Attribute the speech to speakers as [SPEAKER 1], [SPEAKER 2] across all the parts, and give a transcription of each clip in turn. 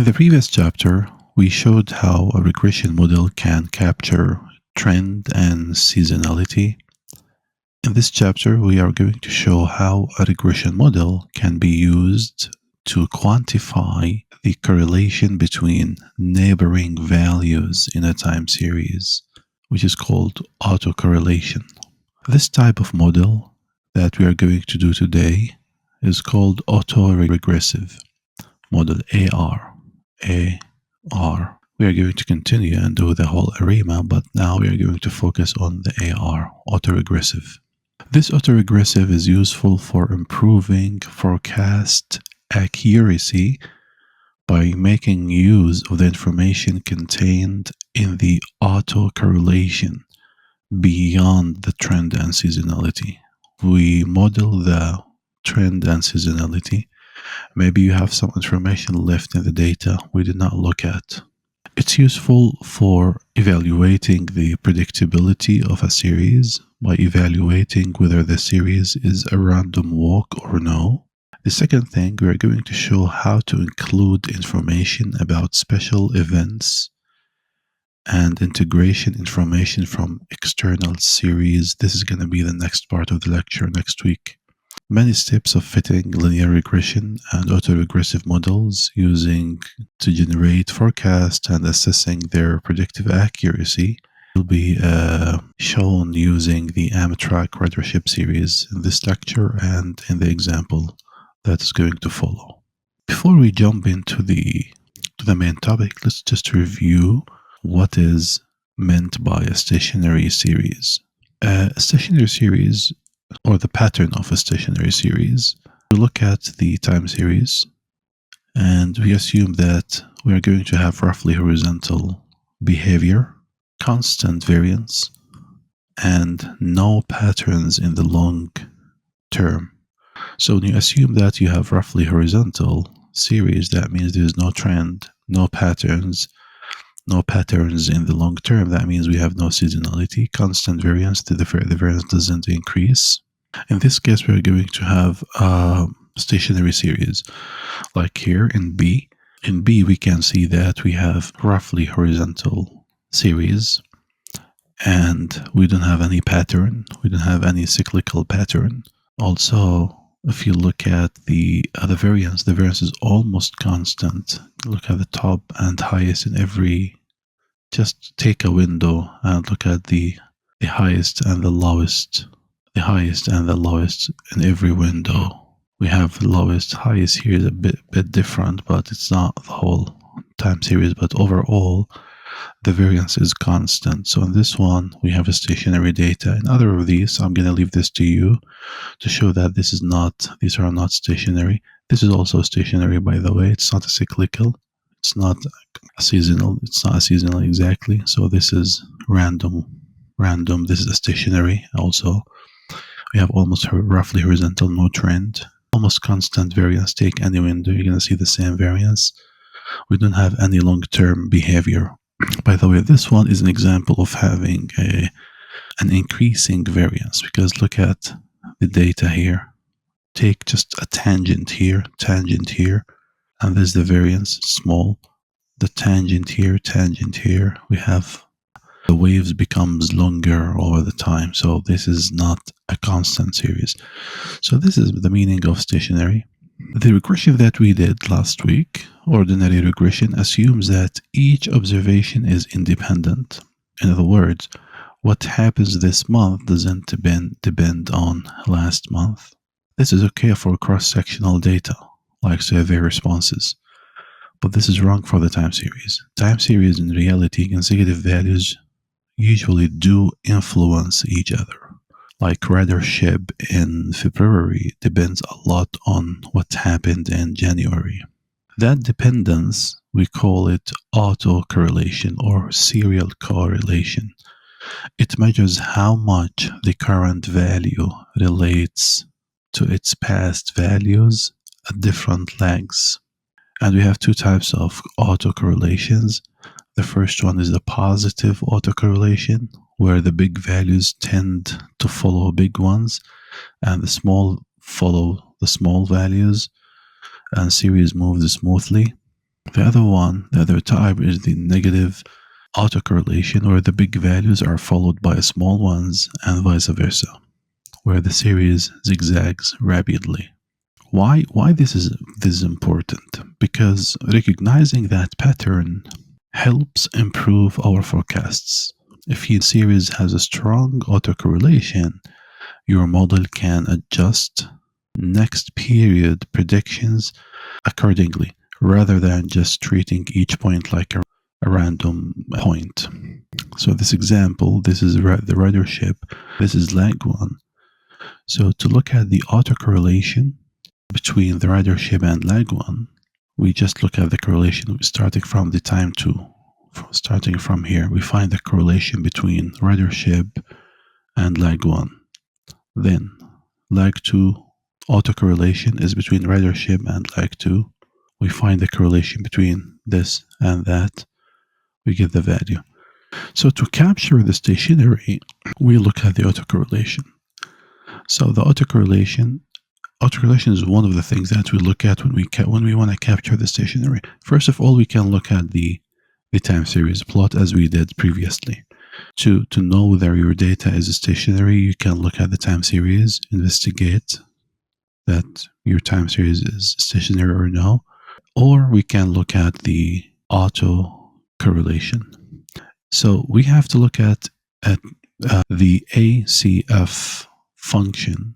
[SPEAKER 1] In the previous chapter, we showed how a regression model can capture trend and seasonality. In this chapter, we are going to show how a regression model can be used to quantify the correlation between neighboring values in a time series, which is called autocorrelation. This type of model that we are going to do today is called autoregressive model AR. AR. We are going to continue and do the whole arena, but now we are going to focus on the AR, autoregressive. This autoregressive is useful for improving forecast accuracy by making use of the information contained in the autocorrelation beyond the trend and seasonality. We model the trend and seasonality. Maybe you have some information left in the data we did not look at. It's useful for evaluating the predictability of a series by evaluating whether the series is a random walk or no. The second thing, we are going to show how to include information about special events and integration information from external series. This is going to be the next part of the lecture next week. Many steps of fitting linear regression and autoregressive models using to generate forecasts and assessing their predictive accuracy will be shown using the Amtrak ridership series in this lecture and in the example that is going to follow. Before we jump into the main topic, let's just review what is meant by a stationary series. A stationary series, or the pattern of a stationary series, we look at the time series and we assume that we are going to have roughly horizontal behavior, constant variance, and no patterns in the long term. So when you assume that you have roughly horizontal series, that means there's no trend, no patterns in the long term. That means we have no seasonality, constant variance, the variance doesn't increase. In this case, we're going to have a stationary series, like here in B. In B, we can see that we have roughly horizontal series, and we don't have any pattern. We don't have any cyclical pattern. Also, if you look at the variance, the variance is almost constant. Look at the top and highest in every. Just take a window and look at the highest and the lowest. The highest and the lowest in every window. We have the lowest, highest here is a bit different, but it's not the whole time series. But overall, the variance is constant. So in this one, we have a stationary data. In other of these, I'm going to leave this to you to show that these are not stationary. This is also stationary, by the way. It's not a cyclical. It's not a seasonal. It's not a seasonal exactly. So this is random. This is a stationary also. We have almost roughly horizontal, no trend. Almost constant variance. Take any window, you're going to see the same variance. We don't have any long-term behavior. By the way, this one is an example of having an increasing variance, because look at the data here. Take just a tangent here, and there's the variance, small. The tangent here, we have the waves becomes longer over the time. So this is not a constant series. So this is the meaning of stationary. The regression that we did last week, ordinary regression, assumes that each observation is independent. In other words, what happens this month doesn't depend on last month. This is okay for cross-sectional data, like survey responses. But this is wrong for the time series. Time series, in reality, consecutive values usually do influence each other. Like ridership in February depends a lot on what happened in January. That dependence, we call it autocorrelation or serial correlation. It measures how much the current value relates to its past values at different lags. And we have two types of autocorrelations. The first one is the positive autocorrelation, where the big values tend to follow big ones and the small follow the small values and series moves smoothly. The other type is the negative autocorrelation, where the big values are followed by small ones and vice versa, where the series zigzags rapidly. Why this is important? Because recognizing that pattern helps improve our forecasts. If your series has a strong autocorrelation, your model can adjust next period predictions accordingly, rather than just treating each point like a random point. So this example, this is the ridership, this is lag 1. So to look at the autocorrelation between the ridership and lag 1, we just look at the correlation starting from the time 2. Starting from here, we find the correlation between ridership and lag 1. Then lag 2 autocorrelation is between ridership and lag 2. We find the correlation between this and that. We get the value. So to capture the stationary, we look at the autocorrelation. So the autocorrelation is one of the things that we look at when we want to capture the stationary. First of all, we can look at the time series plot as we did previously. To know whether your data is stationary, you can look at the time series, investigate that your time series is stationary or no, or we can look at the auto correlation. So we have to look at the ACF function,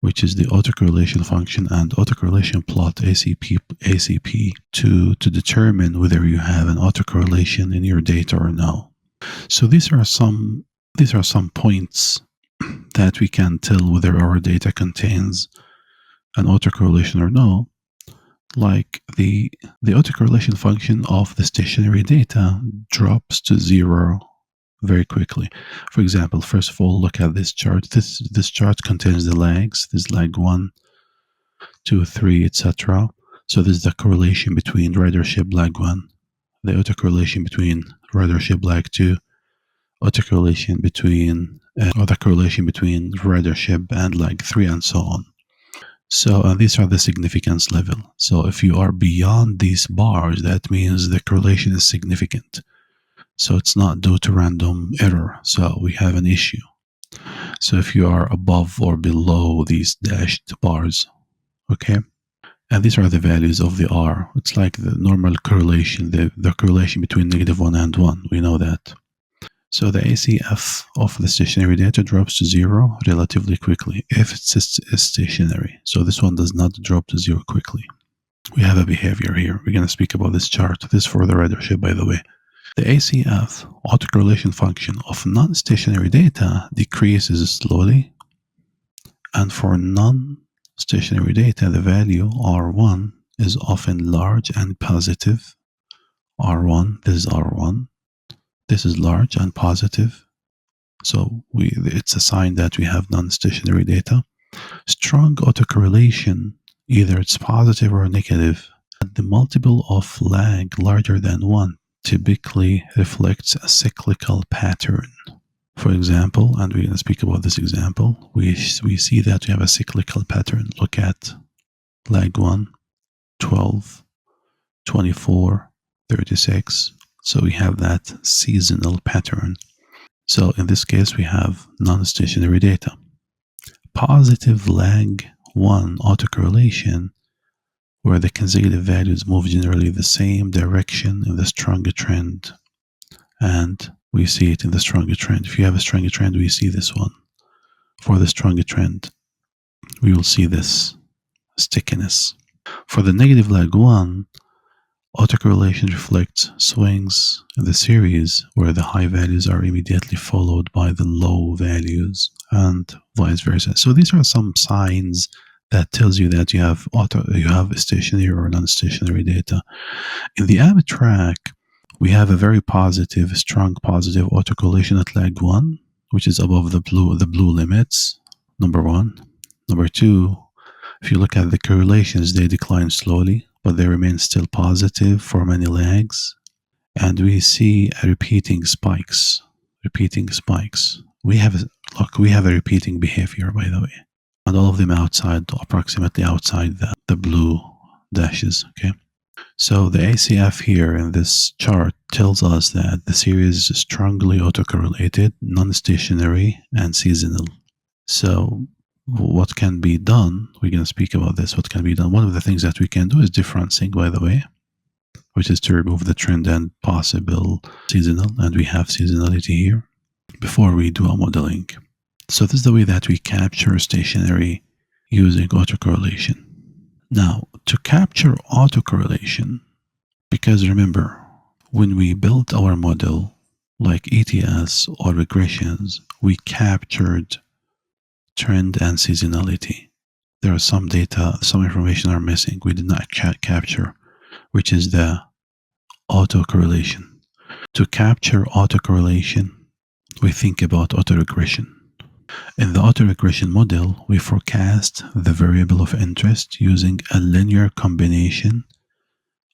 [SPEAKER 1] which is the autocorrelation function, and autocorrelation plot ACP to determine whether you have an autocorrelation in your data or no. So these are some points that we can tell whether our data contains an autocorrelation or no. Like the autocorrelation function of the stationary data drops to 0 very quickly. For example, first of all, look at this chart. This chart contains the lags. There's lag 1, 2, 3, etc. So there's the correlation between ridership lag 1, the autocorrelation between ridership lag 2, autocorrelation between the correlation between ridership and lag 3, and so on. So these are the significance level. So if you are beyond these bars, that means the correlation is significant. So it's not due to random error. So we have an issue. So if you are above or below these dashed bars, okay? And these are the values of the R. It's like the normal correlation, the correlation between -1 and 1. We know that. So the ACF of the stationary data drops to 0 relatively quickly if it's stationary. So this one does not drop to 0 quickly. We have a behavior here. We're going to speak about this chart. This is for the ridership, by the way. The ACF autocorrelation function of non-stationary data decreases slowly, and for non-stationary data, the value R1 is often large and positive. R1, this is R1. This is large and positive. So it's a sign that we have non-stationary data. Strong autocorrelation, either it's positive or negative, at the multiple of lag larger than 1 typically reflects a cyclical pattern. For example, and we're going to speak about this example, we see that we have a cyclical pattern. Look at lag 1, 12, 24, 36. So we have that seasonal pattern. So in this case, we have non-stationary data. Positive lag 1 autocorrelation, where the consecutive values move generally the same direction in the stronger trend. And we see it in the stronger trend. If you have a stronger trend, we see this one. For the stronger trend, we will see this stickiness. For the negative lag 1, autocorrelation reflects swings in the series where the high values are immediately followed by the low values and vice versa. So these are some signs that tells you that you have stationary or non-stationary data. In the abstract, we have a very positive, strong positive autocorrelation at lag 1, which is above the blue limits, number 1. Number 2, if you look at the correlations, they decline slowly, but they remain still positive for many lags. And we see repeating spikes. We have a repeating behavior, by the way. And all of them approximately outside the blue dashes, okay? So the ACF here in this chart tells us that the series is strongly autocorrelated, non-stationary, and seasonal. So what can be done? We're going to speak about this. What can be done? One of the things that we can do is differencing, by the way, which is to remove the trend and possible seasonal, and we have seasonality here before we do our modeling. So this is the way that we capture stationary using autocorrelation. Now, to capture autocorrelation, because remember, when we built our model, like ETS or regressions, we captured trend and seasonality. There are some data, some information are missing. We did not capture, which is the autocorrelation. To capture autocorrelation, we think about autoregression. In the autoregression model, we forecast the variable of interest using a linear combination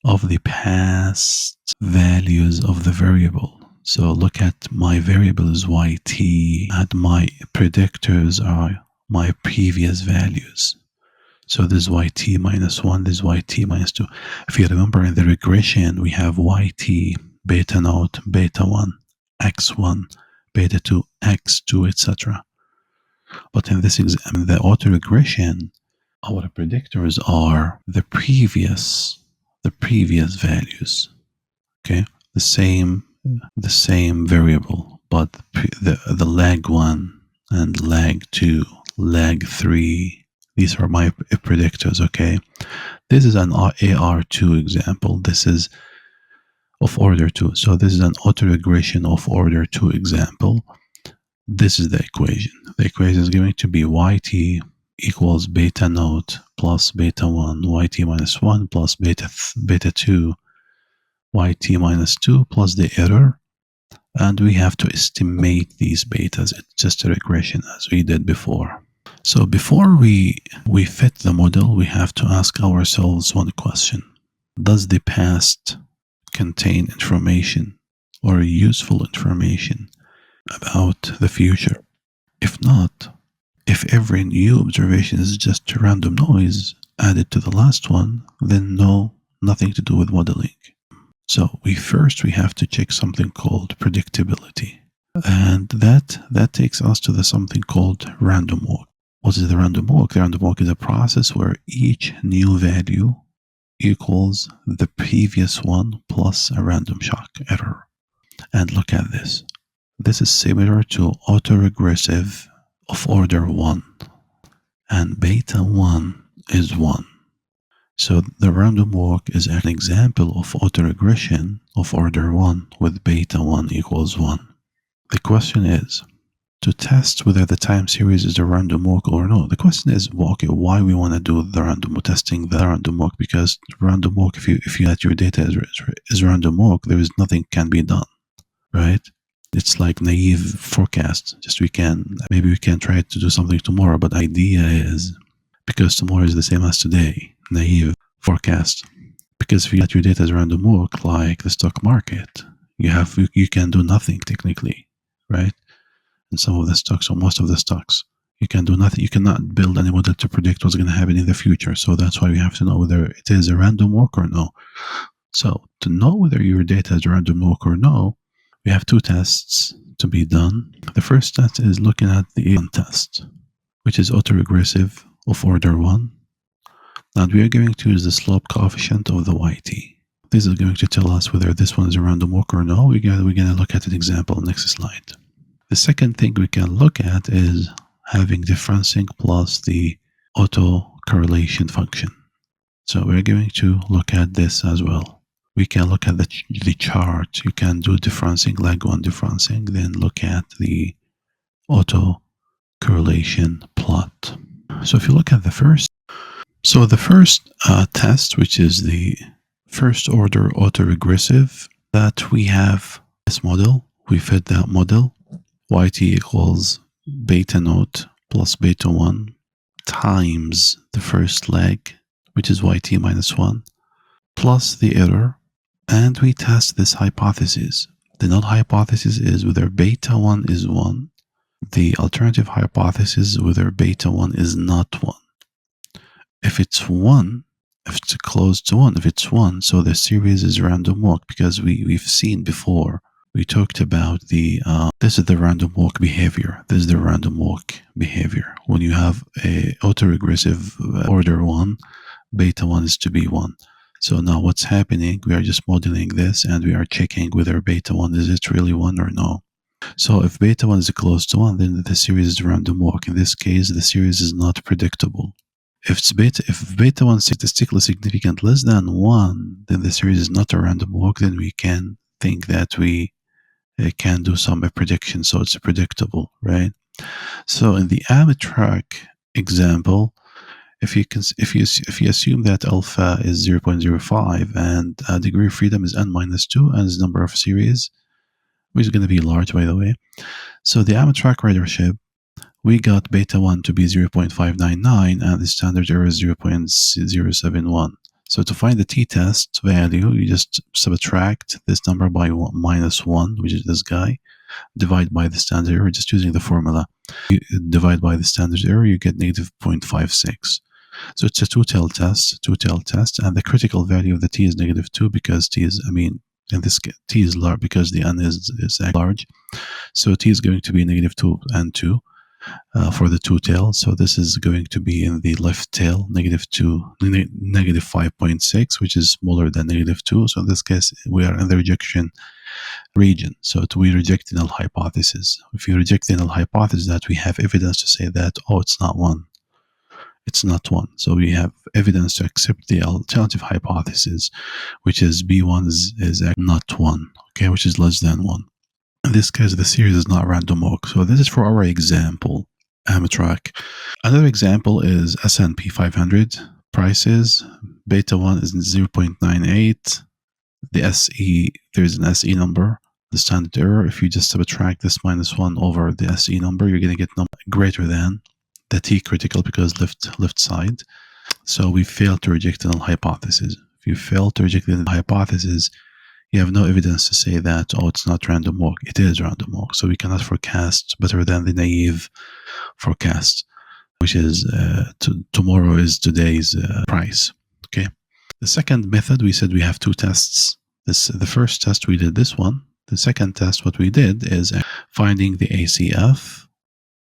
[SPEAKER 1] of the past values of the variable. So look at my variable is yt, and my predictors are my previous values. So this is yt minus 1, this is yt minus 2. If you remember in the regression, we have yt, beta naught, beta 1, x1, beta 2, x2, etc. But in this exam, in the autoregression, our predictors are the previous values. Okay, the same variable, but the lag 1 and lag 2, lag 3, these are my predictors. Okay, this is an AR2 example. This is of order 2. So this is an autoregression of order 2 example. This is the equation. The equation is going to be yt equals beta naught plus beta 1, yt minus 1 plus beta 2, yt minus 2 plus the error. And we have to estimate these betas. It's just a regression as we did before. So before we fit the model, we have to ask ourselves one question. Does the past contain information or useful information about the future? If not, if every new observation is just random noise added to the last one, then nothing to do with modeling. So we have to check something called predictability. And that takes us to something called random walk. What is the random walk? The random walk is a process where each new value equals the previous one plus a random shock error. And look at this. This is similar to autoregressive of order 1. And beta 1 is 1. So the random walk is an example of autoregression of order 1 with beta 1 equals 1. The question is, to test whether the time series is a random walk or no. The question is, okay, why we want to do the random testing the random walk? Because random walk, if you let your data is random walk, there is nothing can be done, right? It's like naive forecast. Just maybe we can try to do something tomorrow, but idea is, because tomorrow is the same as today, naive forecast. Because if you let your data as random walk, like the stock market, you can do nothing technically, right? And some of the stocks, or most of the stocks, you can do nothing. You cannot build any model to predict what's going to happen in the future. So that's why we have to know whether it is a random walk or no. So to know whether your data is a random walk or no, we have two tests to be done. The first test is looking at the A1 test, which is autoregressive of order 1. And we are going to use the slope coefficient of the yt. This is going to tell us whether this one is a random walk or no. We're going to look at an example next slide. The second thing we can look at is having differencing plus the autocorrelation function. So we're going to look at this as well. We can look at the chart. You can do differencing, lag 1 differencing, then look at the autocorrelation plot. So if you look at the first test, which is the first order autoregressive, that we have this model, we fit that model, yt equals beta naught plus beta 1 times the first leg, which is yt minus 1, plus the error, and we test this hypothesis. The null hypothesis is whether beta 1 is 1. The alternative hypothesis is whether beta 1 is not 1. If it's 1, If it's close to 1, if it's 1, so the series is random walk, because we've seen before, we talked about this is the random walk behavior. This is the random walk behavior. When you have a autoregressive order 1, beta 1 is to be 1. So now what's happening? We are just modeling this and we are checking whether beta 1 is it really 1 or no. So if beta 1 is close to 1, then the series is random walk. In this case, the series is not predictable. If beta 1 is statistically significant less than 1, then the series is not a random walk. Then we can think that we can do some prediction, so it's predictable, right? So in the Amtrak example, if you assume that alpha is 0.05 and degree of freedom is n-2 and its number of series, which is going to be large, by the way. So the Amtrak ridership, we got beta 1 to be 0.599 and the standard error is 0.071. So to find the t-test value, you just subtract this number by -1, which is this guy, divide by the standard error, just using the formula. You divide by the standard error, you get negative 0.56. So it's a two-tail test, and the critical value of the t is -2 because t is, in this case, t is large because the n is large. So t is going to be -2 and 2 for the two-tail. So this is going to be in the left tail, -5.6, which is smaller than -2. So in this case, we are in the rejection region. So we reject the null hypothesis. If you reject the null hypothesis, that we have evidence to say that, oh, it's not 1. It's not 1. So we have evidence to accept the alternative hypothesis, which is B1 is not 1, okay, which is less than 1. In this case, the series is not random walk. So this is for our example, Amtrak. Another example is S&P 500 prices. Beta 1 is 0.98. The SE, there's an SE number, the standard error. If you just subtract this -1 over the SE number, you're going to get number greater than the T critical because left side. So we failed to reject the null hypothesis. If you fail to reject the null hypothesis, you have no evidence to say that, oh, it's not random walk. It is random walk. So we cannot forecast better than the naive forecast, which is tomorrow is today's price. Okay. The second method, we said we have two tests. The first test, we did this one. The second test, what we did is finding the ACF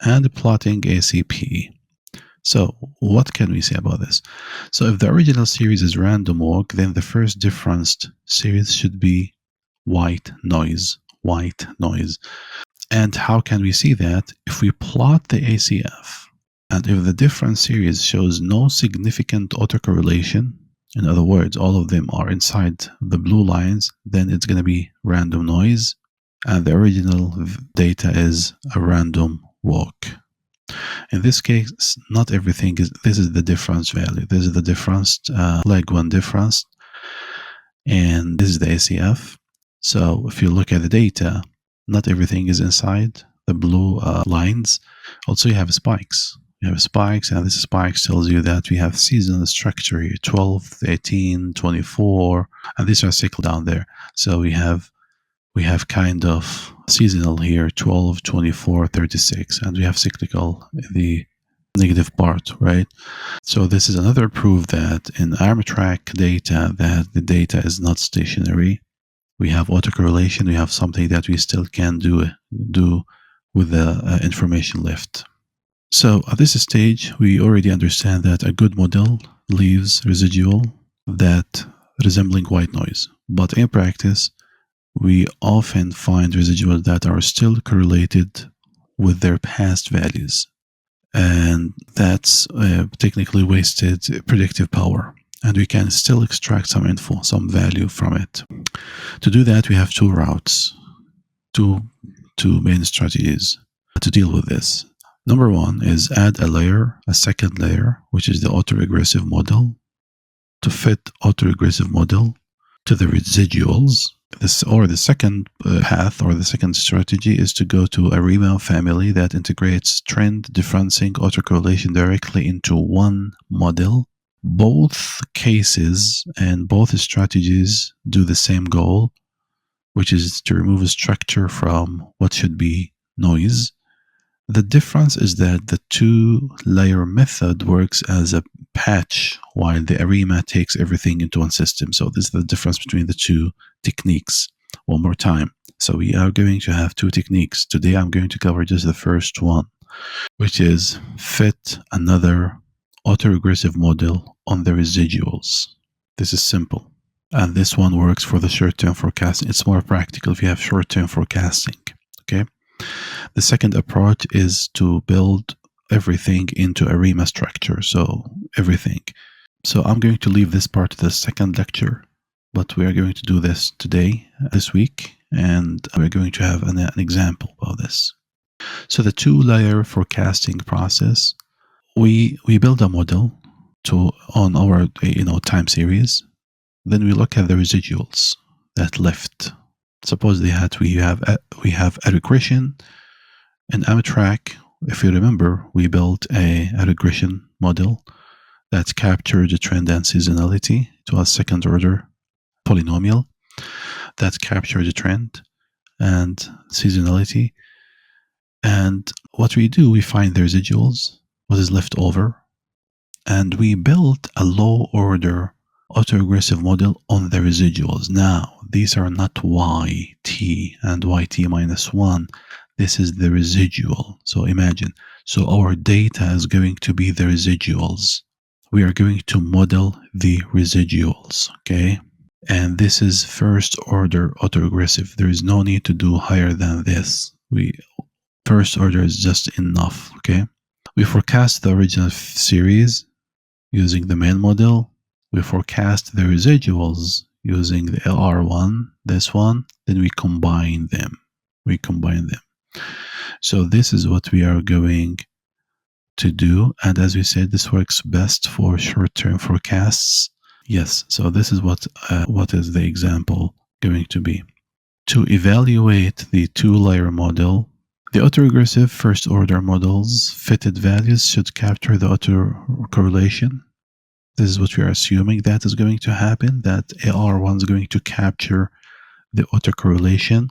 [SPEAKER 1] and plotting ACP. So what can we say about this? So if the original series is random walk, then the first differenced series should be white noise. And how can we see that? If we plot the ACF, and if the difference series shows no significant autocorrelation, in other words, all of them are inside the blue lines, then it's going to be random noise, and the original data is a random walk. In this case, not everything is, this is the difference value. This is the difference, leg 1 difference, and this is the ACF. So if you look at the data, not everything is inside the blue lines. Also, you have spikes. You have spikes, and this spikes tells you that we have seasonal structure here, 12, 18, 24, and these are cycled down there. So we have kind of seasonal here, 12, 24, 36, and we have cyclical in the negative part, right? So this is another proof that in Amtrak data, that the data is not stationary. We have autocorrelation. We have something that we still can do with the information left. So at this stage, we already understand that a good model leaves residual that resembling white noise. But in practice, we often find residuals that are still correlated with their past values. And that's technically wasted predictive power. And we can still extract some info, some value from it. To do that, we have two routes, two main strategies to deal with this. Number one is add a second layer, which is the autoregressive model, to fit autoregressive model to the residuals. The second path or the second strategy is to go to a Riemann family that integrates trend differencing autocorrelation directly into one model. Both cases and both strategies do the same goal, which is to remove a structure from what should be noise. The difference is that the two-layer method works as a patch, while the ARIMA takes everything into one system. So this is the difference between the two techniques. One more time. So we are going to have two techniques. Today I'm going to cover just the first one, which is fit another autoregressive model on the residuals. This is simple. And this one works for the short-term forecasting. It's more practical if you have short-term forecasting. Okay. The second approach is to build everything into a ARIMA structure. So everything. So I'm going to leave this part to the second lecture, but we are going to do this today, this week, and we're going to have an example of this. So the two-layer forecasting process, we build a model on our time series. Then we look at the residuals that left. Suppose we have a regression in Amtrak. If you remember, we built a regression model that captured the trend and seasonality to a second order polynomial that captured the trend and seasonality. And what we do, we find the residuals, what is left over, and we build a low order autoregressive model on the residuals. Now, these are not yt and yt minus 1. This is the residual. So imagine. So our data is going to be the residuals. We are going to model the residuals, okay? And this is first order autoregressive. There is no need to do higher than this. First order is just enough, okay? We forecast the original series using the main model. We forecast the residuals using the LR1, this one, then we combine them. So this is what we are going to do. And as we said, this works best for short-term forecasts. Yes, so this is what is the example going to be. To evaluate the two-layer model, the autoregressive first-order model's fitted values should capture the autocorrelation. This is what we are assuming that is going to happen, that AR1 is going to capture the autocorrelation.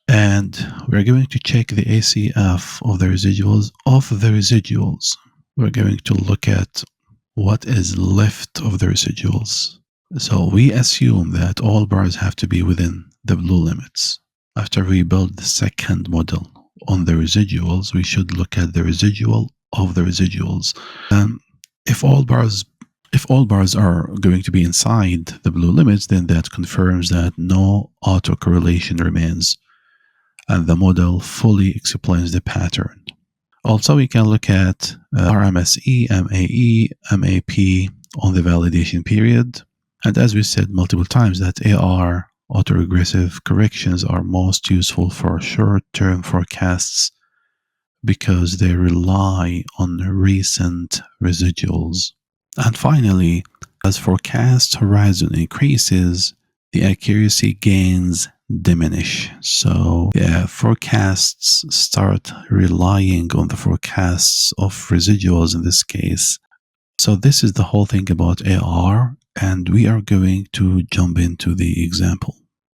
[SPEAKER 1] And we're going to check the ACF of the residuals. We're going to look at what is left of the residuals. So we assume that all bars have to be within the blue limits. After we build the second model on the residuals, we should look at the residual of the residuals. If all bars are going to be inside the blue limits, then that confirms that no autocorrelation remains, and the model fully explains the pattern. Also, we can look at RMSE, MAE, MAP on the validation period. And as we said multiple times, that AR autoregressive corrections are most useful for short-term forecasts because they rely on recent residuals. And finally, as forecast horizon increases, the accuracy gains diminish. So forecasts start relying on the forecasts of residuals in this case. So this is the whole thing about AR, and we are going to jump into the example.